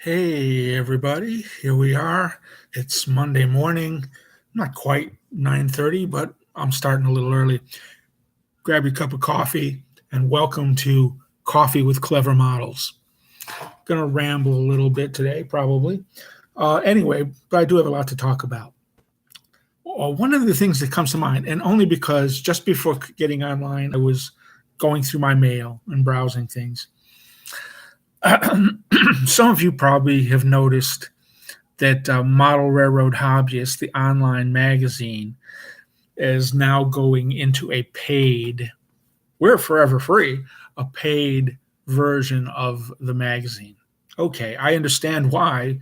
Hey everybody, here we are. It's Monday morning. Not quite 9:30, but I'm starting a little early. Grab your cup of coffee and welcome to Coffee with Clever Models. Gonna ramble a little bit today, probably. Anyway, but I do have a lot to talk about. One of the things that comes to mind, and only because just before getting online, I was going through my mail and browsing things. Some of you probably have noticed that Model Railroad Hobbyist, the online magazine, is now going into a paid, we're forever free, a paid version of the magazine. Okay, I understand why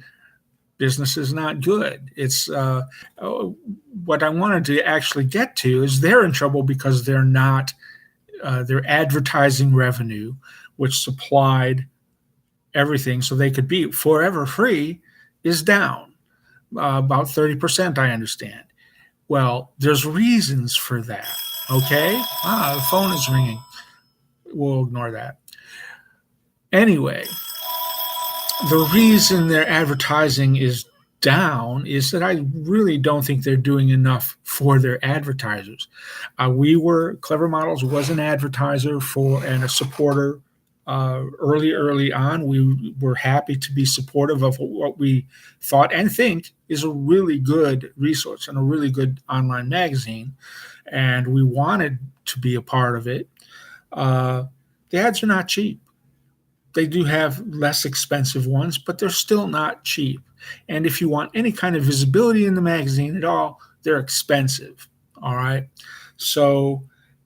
business is not good. It's what I wanted to actually get to is they're in trouble because they're not, their advertising revenue, which supplied everything so they could be forever free, is down about 30%, I understand. Well, there's reasons for that. Okay. The phone is ringing. We'll ignore that. Anyway, the reason their advertising is down is that I really don't think they're doing enough for their advertisers. Clever Models was an advertiser for and a supporter early on. We were happy to be supportive of what we thought and think is a really good resource and a really good online magazine, and we wanted to be a part of it. The ads are not cheap. They do have less expensive ones, but they're still not cheap. And if you want any kind of visibility in the magazine at all, they're expensive. All right. So,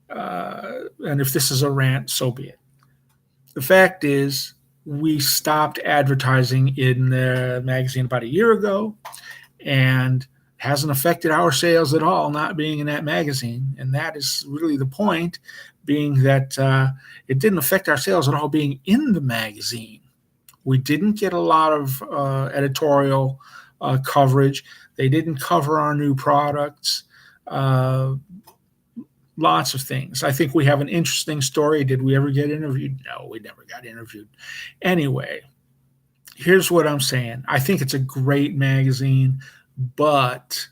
and if this is a rant, so be it. The fact is, we stopped advertising in the magazine about a year ago, and hasn't affected our sales at all not being in that magazine. And that is really the point, being that it didn't affect our sales at all being in the magazine. We didn't get a lot of editorial coverage. They didn't cover our new products. Lots of things. I think we have an interesting story. Did we ever get interviewed? No, we never got interviewed. Anyway, here's what I'm saying. I think it's a great magazine, but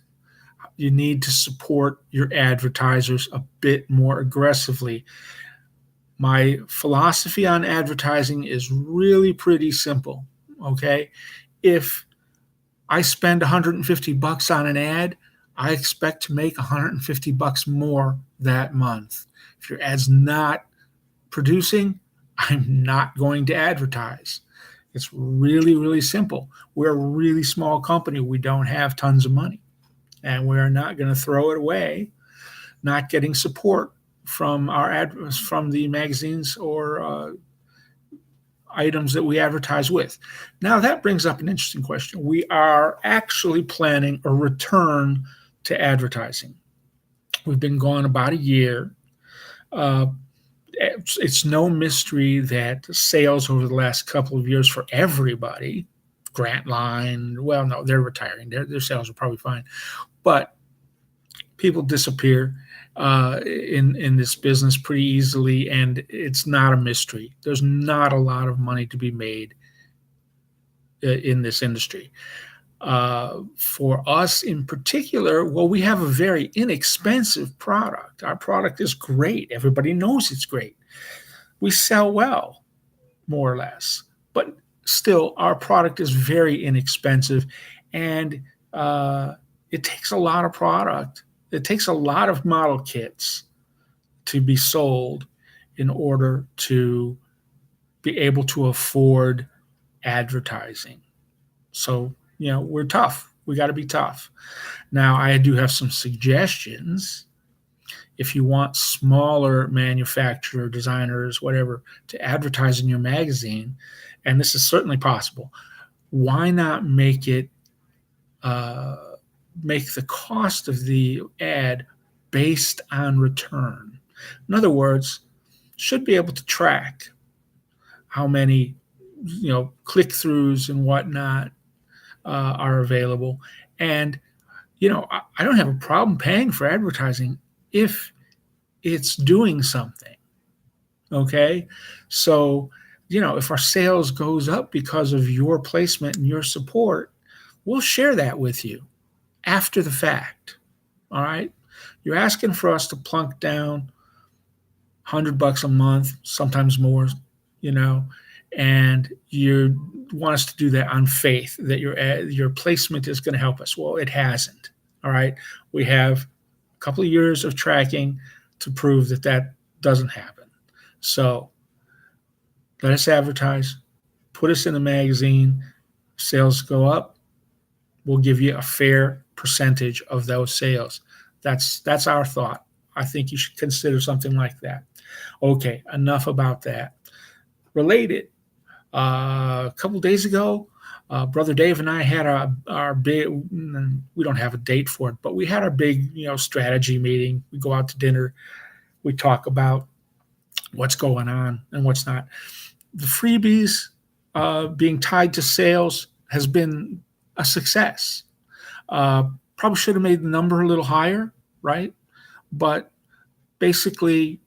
you need to support your advertisers a bit more aggressively. My philosophy on advertising is really pretty simple. Okay. If I spend $150 on an ad, I expect to make $150 more that month. If your ad's not producing, I'm not going to advertise. It's really, really simple. We're a really small company. We don't have tons of money, and we're not going to throw it away, not getting support from from the magazines or items that we advertise with. Now, that brings up an interesting question. We are actually planning a return to advertising. We've been gone about a year. Uh, it's no mystery that sales over the last couple of years for everybody, Grant Line, well, no, they're retiring. Their sales are probably fine. But people disappear in this business pretty easily, and it's not a mystery. There's not a lot of money to be made in this industry. For us in particular, well, we have a very inexpensive product. Our product is great. Everybody knows it's great. We sell well, more or less, but still, our product is very inexpensive, and it takes a lot of product. It takes a lot of model kits to be sold in order to be able to afford advertising. So, we're tough. We got to be tough. Now, I do have some suggestions. If you want smaller manufacturer, designers, whatever, to advertise in your magazine, and this is certainly possible, why not make it make the cost of the ad based on return? In other words, should be able to track how many click-throughs and whatnot are available. And I don't have a problem paying for advertising if it's doing something. Okay, so if our sales goes up because of your placement and your support, we'll share that with you after the fact. All right. You're asking for us to plunk down $100 a month, sometimes more, and you want us to do that on faith that your placement is going to help us. Well, it hasn't. All right. We have a couple of years of tracking to prove that doesn't happen. So let us advertise, put us in the magazine, sales go up, we'll give you a fair percentage of those sales. That's our thought. I think you should consider something like that. Okay, enough about that. Related, a couple days ago, Brother Dave and I had our big, we don't have a date for it, but we had our big, strategy meeting. We go out to dinner. We talk about what's going on and what's not. The freebies being tied to sales has been a success. Probably should have made the number a little higher, right? But basically,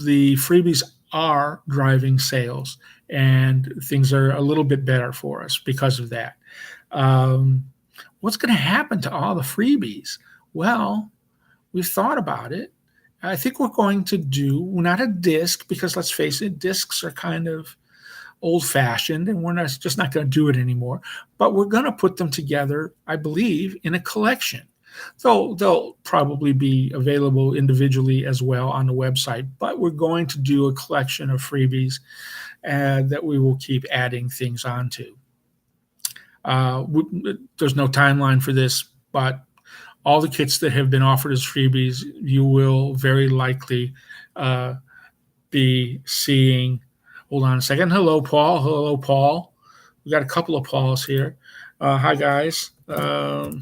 the freebies are driving sales, and things are a little bit better for us because of that. What's going to happen to all the freebies? Well, we've thought about it. I think we're going to do not a disc, because let's face it, discs are kind of old-fashioned, and we're just not going to do it anymore. But we're going to put them together, I believe, in a collection. They'll probably be available individually as well on the website, but we're going to do a collection of freebies that we will keep adding things onto. There's no timeline for this, but all the kits that have been offered as freebies, you will very likely be seeing. Hold on a second. Hello, Paul. Hello, Paul. We got a couple of Pauls here. Hi, guys. We'll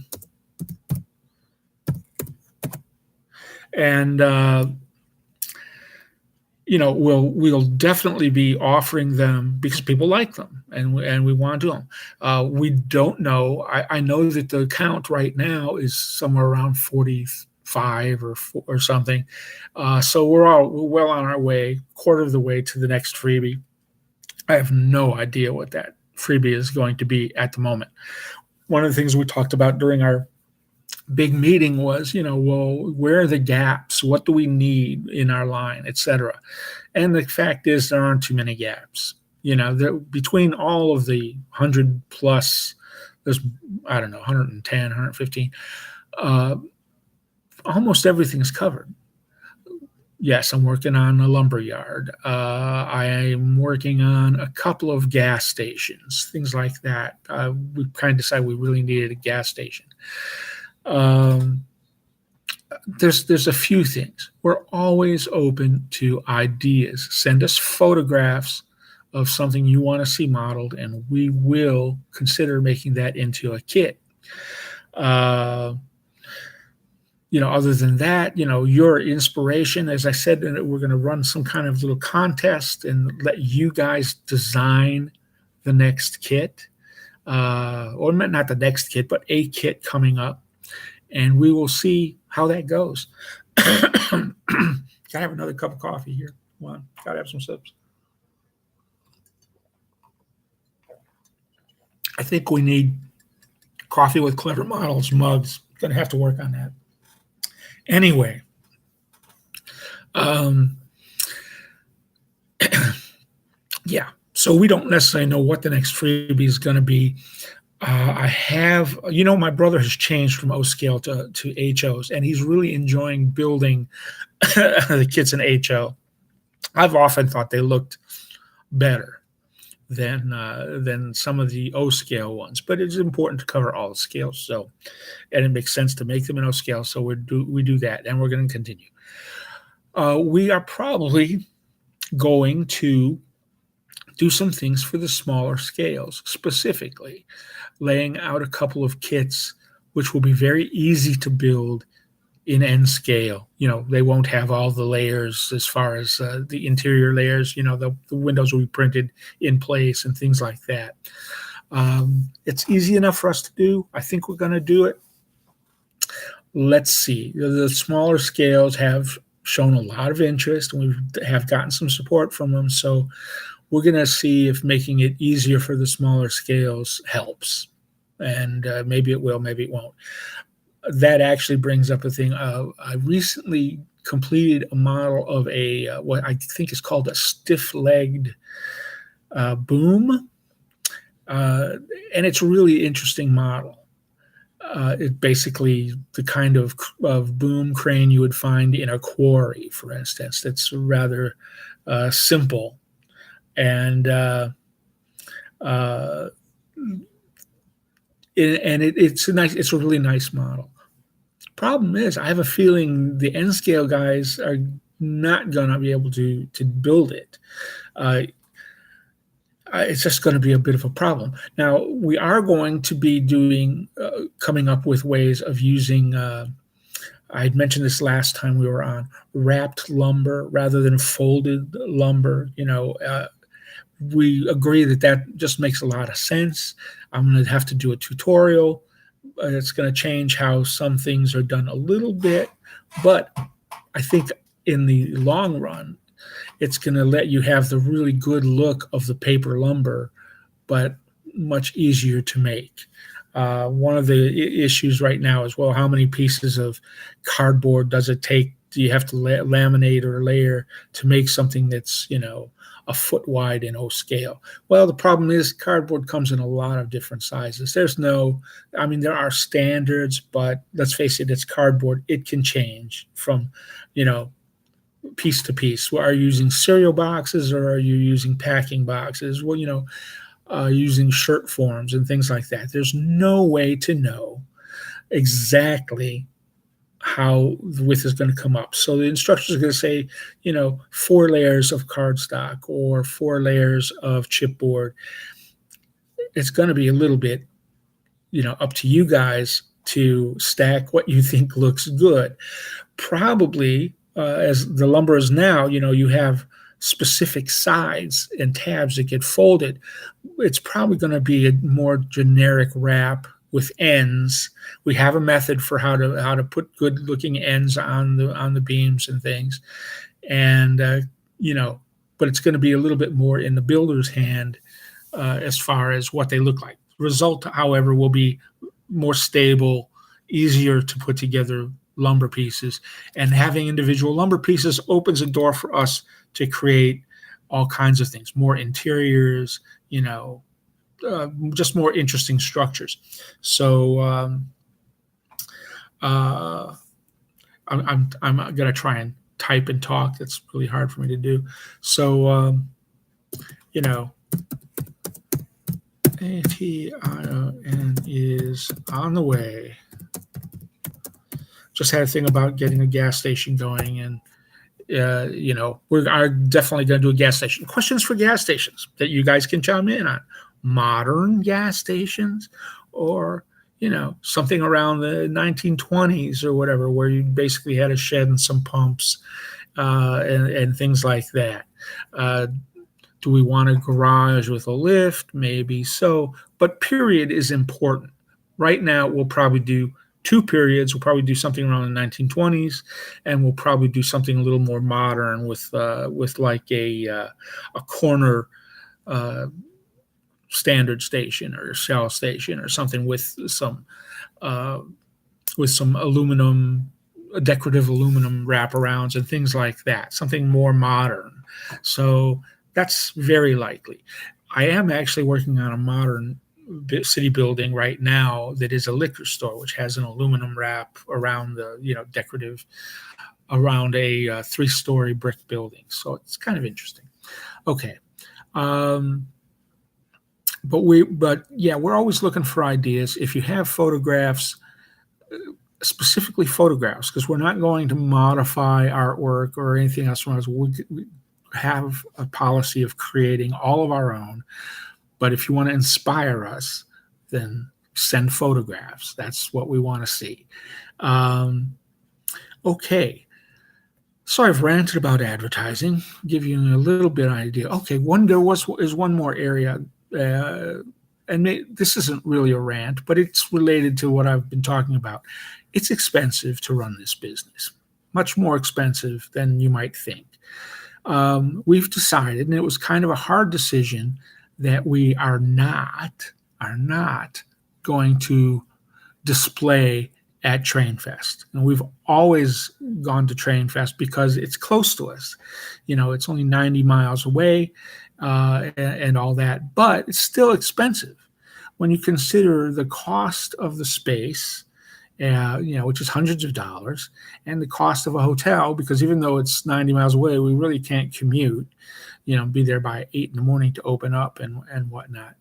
definitely be offering them because people like them, and we want to do them. We don't know. I know that the count right now is somewhere around 45 or something. So we're well on our way, quarter of the way to the next freebie. I have no idea what that freebie is going to be at the moment. One of the things we talked about during our big meeting was, where are the gaps? What do we need in our line, et cetera? And the fact is, there aren't too many gaps. Between all of the 100 plus, there's, 110, 115, almost everything's covered. Yes, I'm working on a lumber yard. I am working on a couple of gas stations, things like that. We kind of decided we really needed a gas station. There's a few things. We're always open to ideas. Send us photographs of something you want to see modeled, and we will consider making that into a kit. Other than that, your inspiration, as I said, we're going to run some kind of little contest and let you guys design the next kit, or not the next kit, but a kit coming up. And we will see how that goes. Gotta have another cup of coffee here. Come on, gotta have some sips. I think we need Coffee with Clever Models mugs. Gonna have to work on that. Anyway, yeah. So we don't necessarily know what the next freebie is going to be. I have, my brother has changed from O scale to HOs, and he's really enjoying building the kits in HO. I've often thought they looked better than some of the O scale ones, but it's important to cover all the scales. And it makes sense to make them in O scale. So we do that, and we're going to continue. We are probably going to do some things for the smaller scales, specifically laying out a couple of kits, which will be very easy to build in N scale. They won't have all the layers as far as the interior layers. The windows will be printed in place and things like that. It's easy enough for us to do. I think we're going to do it. Let's see. The smaller scales have shown a lot of interest, and we have gotten some support from them. So we're going to see if making it easier for the smaller scales helps. And maybe it will, maybe it won't. That actually brings up a thing. I recently completed a model of what I think is called a stiff-legged boom. And it's a really interesting model. It basically the kind of boom crane you would find in a quarry, for instance. That's rather simple, and it's a really nice model. Problem is, I have a feeling the N scale guys are not going to be able to build it. It's just going to be a bit of a problem. Now, we are going to be coming up with ways of using, I had mentioned this last time we were on, wrapped lumber rather than folded lumber. We agree that just makes a lot of sense. I'm going to have to do a tutorial. It's going to change how some things are done a little bit, but I think in the long run, it's going to let you have the really good look of the paper lumber, but much easier to make. One of the issues right now is, well, how many pieces of cardboard does it take? Do you have to laminate or layer to make something that's, a foot wide in O scale? Well, the problem is cardboard comes in a lot of different sizes. There are standards, but let's face it, it's cardboard. It can change from, piece to piece. Are you using cereal boxes or are you using packing boxes? Well, using shirt forms and things like that. There's no way to know exactly how the width is going to come up. So the instructions are going to say, 4 layers of cardstock or 4 layers of chipboard. It's going to be a little bit, up to you guys to stack what you think looks good. Probably, as the lumber is now, you have specific sides and tabs that get folded. It's probably going to be a more generic wrap with ends. We have a method for how to put good looking ends on the beams and things, and but it's going to be a little bit more in the builder's hand as far as what they look like. Result, however, will be more stable, easier to put together lumber pieces, and having individual lumber pieces opens a door for us to create all kinds of things, more interiors, just more interesting structures. So I'm going to try and type and talk. That's really hard for me to do. So ATION is on the way. Just had a thing about getting a gas station going, and we are definitely going to do a gas station. Questions for gas stations that you guys can chime in on. Modern gas stations, or something around the 1920s or whatever, where you basically had a shed and some pumps and things like that. Do we want a garage with a lift? Maybe so, but period is important. Right now, we'll probably do 2 periods. We'll probably do something around the 1920s, and we'll probably do something a little more modern with like a corner standard station or shell station or something with some aluminum, decorative aluminum wraparounds and things like that. Something more modern. So that's very likely. I am actually working on a modern city building right now that is a liquor store, which has an aluminum wrap around the decorative around a 3-story brick building. So it's kind of interesting. Okay. But we're always looking for ideas. If you have photographs, specifically photographs, because we're not going to modify artwork or anything else from us. We have a policy of creating all of our own. But if you want to inspire us, then send photographs. That's what we want to see. Okay. So I've ranted about advertising, give you a little bit of idea. Okay, is one more area, this isn't really a rant, but it's related to what I've been talking about. It's expensive to run this business. much more expensive than you might think. We've decided, and it was kind of a hard decision, that we are not going to display at TrainFest. And we've always gone to TrainFest because it's close to us. It's only 90 miles away and all that, but it's still expensive when you consider the cost of the space, which is hundreds of dollars, and the cost of a hotel, because even though it's 90 miles away, we really can't commute, be there by 8 in the morning to open up and whatnot.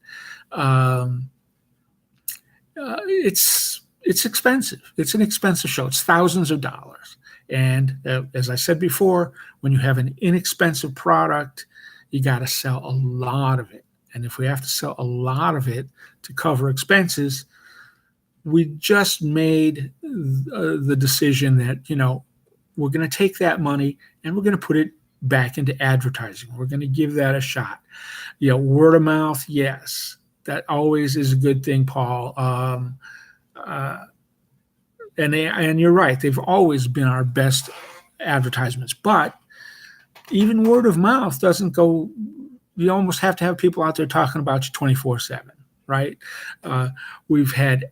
It's expensive. It's an expensive show. It's thousands of dollars. And as I said before, when you have an inexpensive product, you got to sell a lot of it. And if we have to sell a lot of it to cover expenses, we just made the decision that, we're going to take that money and we're going to put it back into advertising. We're going to give that a shot. Word of mouth, yes. That always is a good thing, Paul. And you're right. They've always been our best advertisements. But even word of mouth doesn't go. You almost have to have people out there talking about you 24/7, right? We've had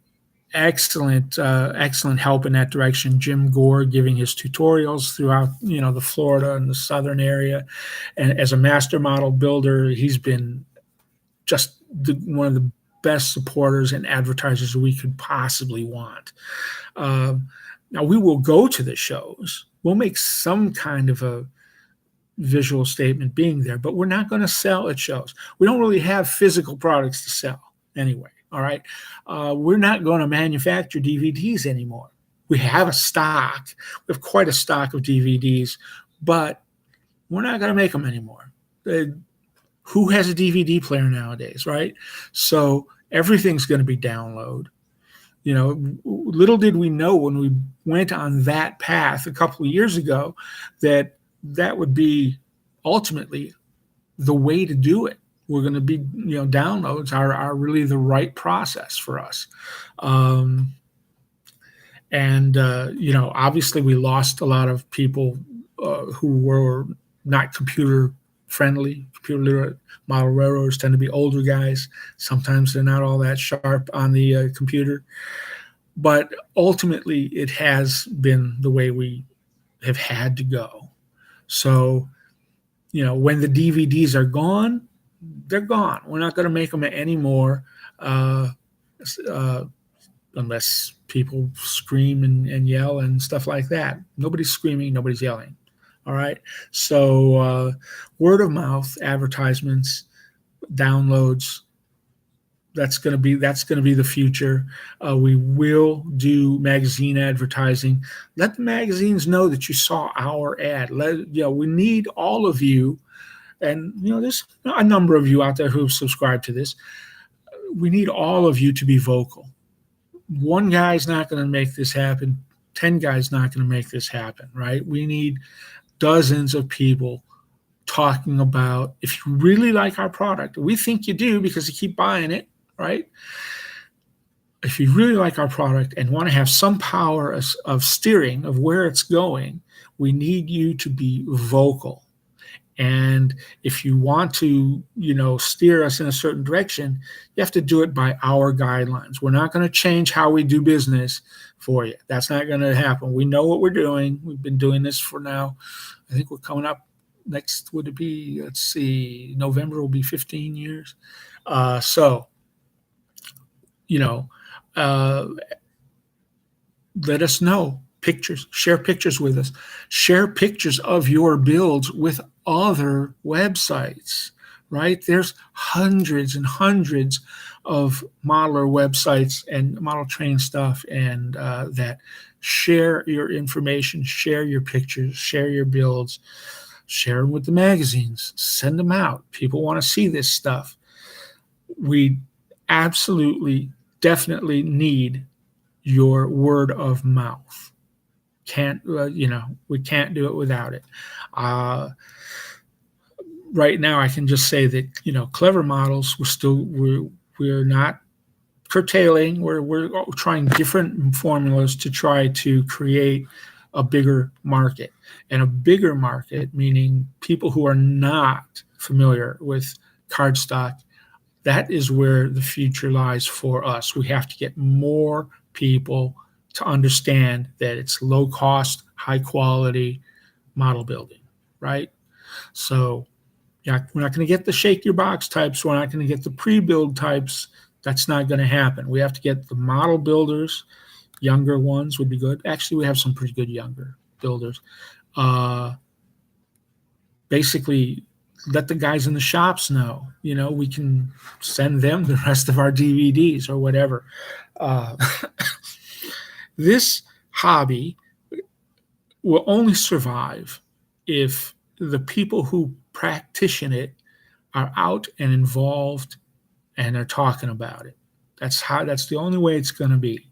excellent help in that direction. Jim Gore giving his tutorials throughout, the Florida and the southern area, and as a master model builder, he's been just one of the best supporters and advertisers we could possibly want. Now we will go to the shows. We'll make some kind of a visual statement being there, but we're not going to sell at shows. We don't really have physical products to sell anyway. All right. We're not going to manufacture DVDs anymore. We have a stock. We have quite a stock of DVDs, but we're not going to make them anymore. Who has a DVD player nowadays, right? So everything's going to be download. Little did we know when we went on that path a couple of years ago that would be ultimately the way to do it. We're going to be, downloads are really the right process for us. Obviously we lost a lot of people who were not computer friendly. Computer literate model railroaders tend to be older guys. Sometimes they're not all that sharp on the computer. But ultimately, it has been the way we have had to go. So, when the DVDs are gone, they're gone. We're not going to make them anymore unless people scream and yell and stuff like that. Nobody's screaming, nobody's yelling. All right. So word of mouth, advertisements, downloads, that's going to be the future. We will do magazine advertising. Let the magazines know that you saw our ad. We need all of you. And, there's a number of you out there who have subscribed to this. We need all of you to be vocal. One guy's not going to make this happen. 10 guys not going to make this happen, right? We need dozens of people talking about, if you really like our product, we think you do because you keep buying it, right? If you really like our product and want to have some power of steering of where it's going, we need you to be vocal. And if you want to, steer us in a certain direction, you have to do it by our guidelines. We're not going to change how we do business for you. That's not going to happen. We know what we're doing. We've been doing this for now. I think we're coming up next, would it be, let's see, November will be 15 years. Let us know. Pictures, share pictures with us. Share pictures of your builds with other websites, right? There's hundreds and hundreds of modeler websites and model train stuff and that share your information, share your pictures, share your builds, share them with the magazines, send them out. People want to see this stuff. We absolutely, definitely need your word of mouth. We can't do it without it. Right now, I can just say that, Clever Models, we're not curtailing. We're trying different formulas to try to create a bigger market, and a bigger market meaning people who are not familiar with cardstock. That is where the future lies for us. We have to get more people to understand that it's low cost, high quality model building, right? So yeah, we're not going to get the shake your box types. We're not going to get the pre-build types. That's not going to happen. We have to get the model builders. Younger ones would be good. Actually, we have some pretty good younger builders. Basically, let the guys in the shops know. We can send them the rest of our DVDs or whatever. This hobby will only survive if the people who practice it are out and involved and are talking about it. That's the only way it's going to be.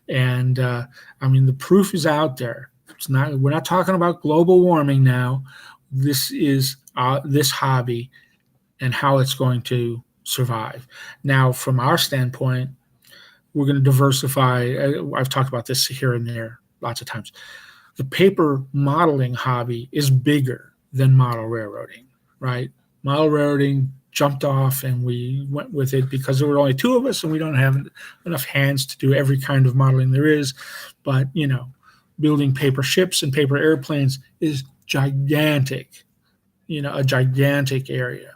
And the proof is out there. We're not talking about global warming now. This is this hobby and how it's going to survive. Now, from our standpoint, we're going to diversify. I've talked about this here and there lots of times. The paper modeling hobby is bigger than model railroading, right? Model railroading jumped off and we went with it because there were only two of us and we don't have enough hands to do every kind of modeling there is. But, building paper ships and paper airplanes is gigantic, a gigantic area.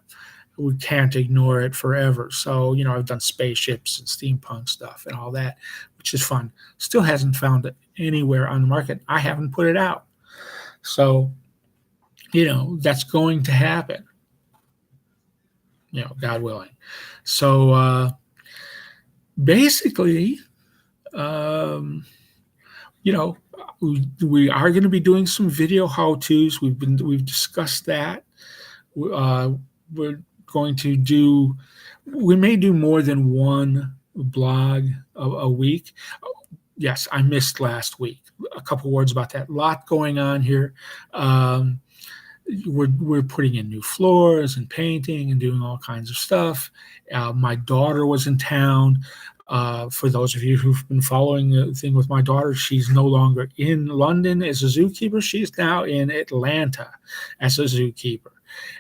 We can't ignore it forever. So, I've done spaceships and steampunk stuff and all that, which is fun. Still hasn't found it anywhere on the market. I haven't put it out. So, that's going to happen, God willing. So, basically, we are going to be doing some video how-tos. We've discussed that. We're going to we may do more than one blog a week. Yes, I missed last week. A couple words about that. A lot going on here. We're putting in new floors and painting and doing all kinds of stuff. My daughter was in town. For those of you who've been following the thing with my daughter, she's no longer in London as a zookeeper. She's now in Atlanta as a zookeeper,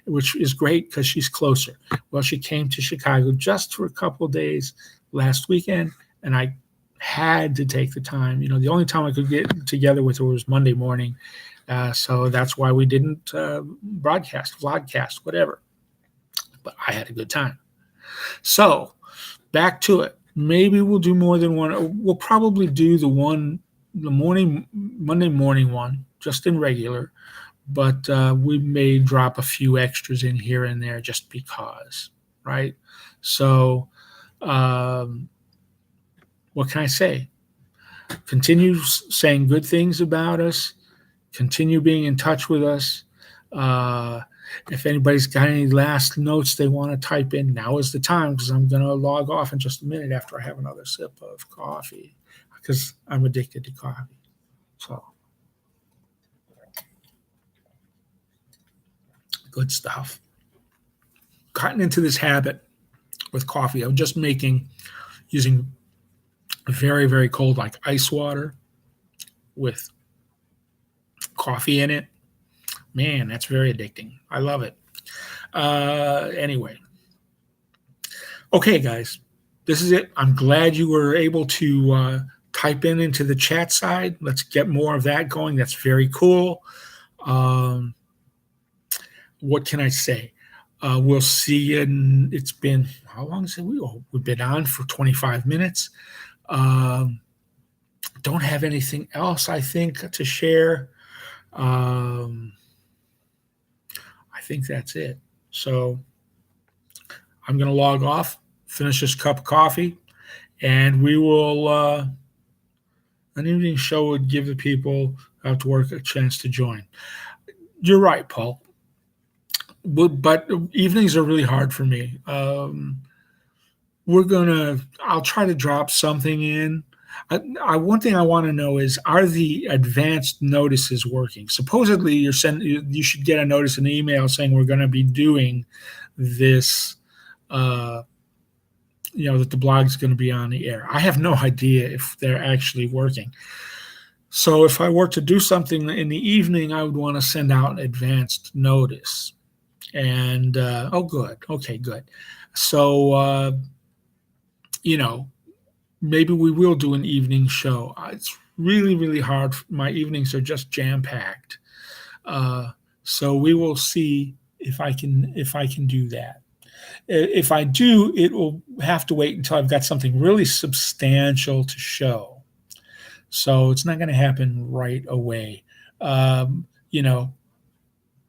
which is great because she's closer. Well, she came to Chicago just for a couple of days last weekend, and I had to take the time. The only time I could get together with her was Monday morning. So that's why we didn't vlogcast, whatever. But I had a good time. So back to it. Maybe we'll do more than one. We'll probably do the Monday morning one, just in regular. But we may drop a few extras in here and there just because, right? So what can I say? Continue saying good things about us. Continue being in touch with us. If anybody's got any last notes they want to type in, now is the time because I'm going to log off in just a minute after I have another sip of coffee because I'm addicted to coffee. So good stuff. Gotten into this habit with coffee. I'm just using very, very cold, like ice water with coffee in it. Man, that's very addicting. I love it. Anyway. Okay, guys, this is it. I'm glad you were able to type into the chat side. Let's get more of that going. That's very cool. What can I say? We'll see you. It's been, how long is it? We've been on for 25 minutes. Don't have anything else, I think, to share. I think that's it. So I'm going to log off, finish this cup of coffee, and we will, an evening show would give the people out to work a chance to join. You're right, Paul. But evenings are really hard for me. I'll try to drop something in. One thing I want to know is, are the advanced notices working? Supposedly, you should get a notice in the email saying we're going to be doing this, that the blog is going to be on the air. I have no idea if they're actually working. So if I were to do something in the evening, I would want to send out an advanced notice. And oh, good. Okay, good. So, you know, maybe we will do an evening show. It's really, really hard. My evenings are just jam packed. Uh, so we will see if I can do that. If I do, it will have to wait until I've got something really substantial to show. So it's not going to happen right away. You know,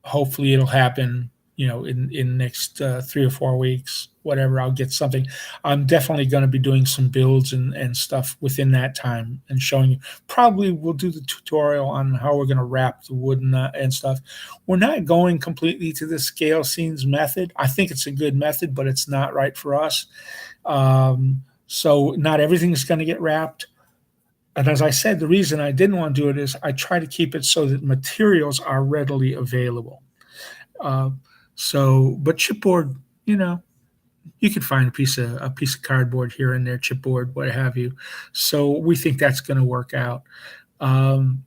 hopefully it'll happen, in the next 3 or 4 weeks, whatever. I'll get something. I'm definitely going to be doing some builds and stuff within that time and showing you. Probably we'll do the tutorial on how we're going to wrap the wood and stuff. We're not going completely to the scale scenes method. I think it's a good method, but it's not right for us. So not everything's going to get wrapped. And as I said, the reason I didn't want to do it is I try to keep it so that materials are readily available. Uh, but chipboard, you can find a piece of cardboard here and there, chipboard, what have you. So we think that's going to work out. Um,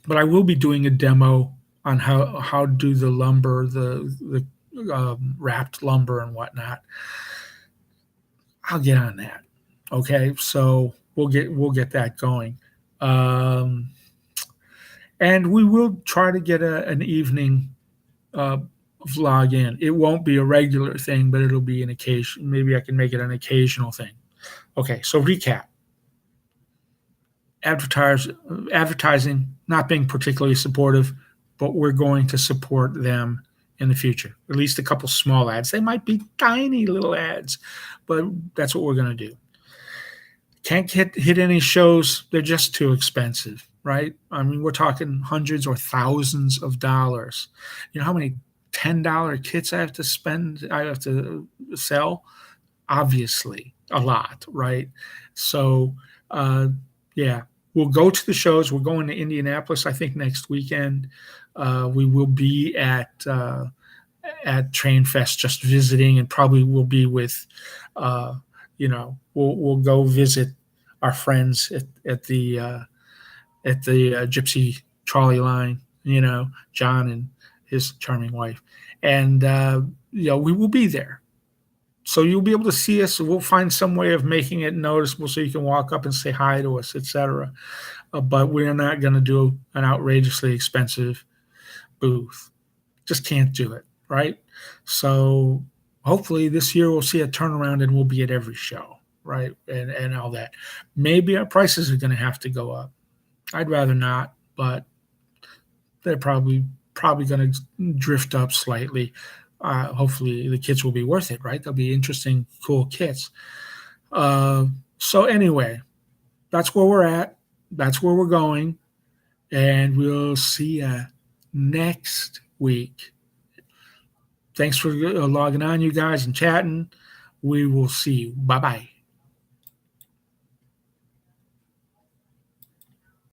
but I will be doing a demo on how to do the lumber, the wrapped lumber and whatnot. I'll get on that. Okay, so we'll get that going. Um, and we will try to get an evening uh, vlog in. It won't be a regular thing, but it'll be an occasion. Maybe I can make it an occasional thing. Okay, so recap. Advertising not being particularly supportive, but we're going to support them in the future. At least a couple small ads. They might be tiny little ads, but that's what we're going to do. Can't hit any shows. They're just too expensive, right? I mean, we're talking hundreds or thousands of dollars. You know how many $10 kits I have to spend, I have to sell? Obviously, a lot, right? So, yeah, we'll go to the shows. We're going to Indianapolis, I think, next weekend. We will be at Train Fest just visiting, and probably will be with, we'll go visit our friends at the Gypsy Trolley line, John and his charming wife. And, we will be there. So you'll be able to see us. We'll find some way of making it noticeable so you can walk up and say hi to us, etc. But we're not going to do an outrageously expensive booth. Just can't do it, right? So hopefully this year we'll see a turnaround and we'll be at every show, right? And all that. Maybe our prices are going to have to go up. I'd rather not, but they're probably going to drift up slightly. Hopefully the kits will be worth it, right? They'll be interesting, cool kits. So anyway, that's where we're at. That's where we're going. And we'll see you next week. Thanks for logging on, you guys, and chatting. We will see you. Bye-bye.